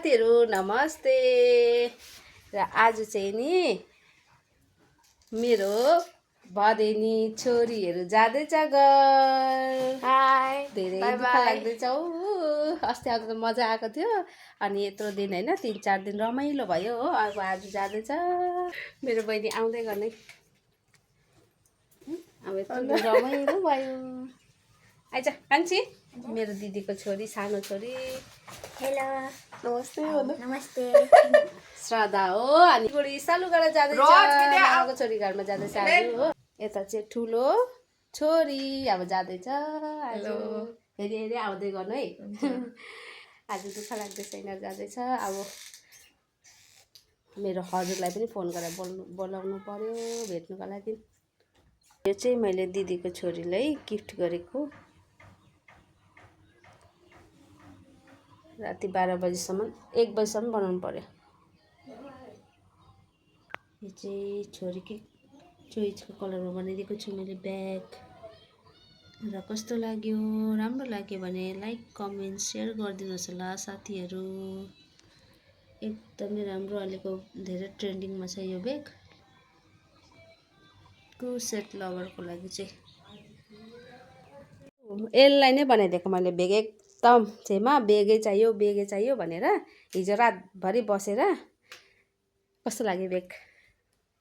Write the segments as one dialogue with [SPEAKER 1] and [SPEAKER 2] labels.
[SPEAKER 1] साथीहरु नमस्ते। र आज चाहिँ नि मेरो भदैनी छोरीहरु जाँदैछ घर।
[SPEAKER 2] हाय
[SPEAKER 1] धेरै दुःख लाग्दैछ हौ। अस्ति आएको त मजा आएको थियो अनि यत्रो दिन हैन 3-4 दिन रमाइलो भयो हो। अब आज जाँदैछ मेरो बहिनी आउँदै गर्ने। अब यत्रो दिन रमाइलो भयो। आइज कान्छी मेरो दिदीको छोरी सानो छोरी।
[SPEAKER 2] हेलो
[SPEAKER 1] नमस्ते
[SPEAKER 2] नमस्ते
[SPEAKER 1] श्रद्धा हो अनि छोरी सालुगढा जाँदैछ मामाको छोरी घरमा जाँदैछ आज हो। यता चाहिँ ठुलो छोरी अब जाँदैछ आज। हेरी हेरी आउँदै गर्नु है। आज दुःख लाग्दैछ यिनीहरू जाँदैछ। अब मेरो हजुरलाई पनि फोन गरेर बोलाउनु पर्यो भेट्नुको लागि। यो चाहिँ मैले दिदीको छोरीलाई गिफ्ट गरेको। राति 12 बजीसम्म 1 बजीसम्म बनाउनु पर्यो। यो चाहिँ छोरीकै चोइसको कलरमा बनाइदिएको छु मैले ब्याग। र कस्तो लाग्यो राम्रो लाग्यो भने लाइक कमेन्ट सेयर गरिदिनुहोस् होला साथीहरू। एकदमै राम्रो अहिलेको धेरै ट्रेन्डिङमा छ यो ब्याग। सेट लभरको लागि चाहिँ यसलाई नै बनाइदिएको मैले ब्याग। एकदम छेमा ब्यागै चाहियो भनेर हिजो रातभरि बसेर। कस्तो लाग्यो ब्याग?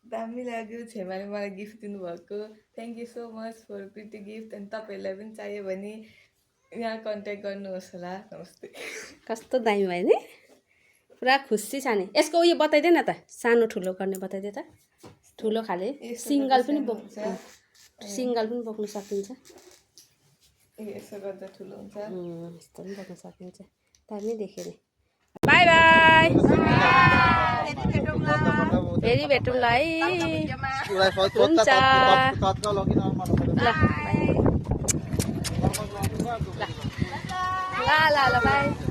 [SPEAKER 3] दामी लाग्यो। छेमाले मलाई गिफ्ट दिनुभएको। Thank you so much for pretty gift. अनि तपाईँहरूलाई पनि चाहियो भने यहाँ कन्ट्याक्ट गर्नुहोस् होला। नमस्ते।
[SPEAKER 1] कस्तो दामी भयो नि पुरा खुसी छ नि। यसको उयो बताइदे न त सानो ठुलो गर्ने बताइदे त। ठुलो खाले सिङ्गल पनि बोक्नु सकिन्छ।
[SPEAKER 3] यसो गर्दा ठुलो हुन्छ।
[SPEAKER 1] यस्तो पनि बोक्न सकिन्छ। दामी देख्यो नि। बाई बाई फेरि भेटौँला है। हुन्छ ल ल बाई।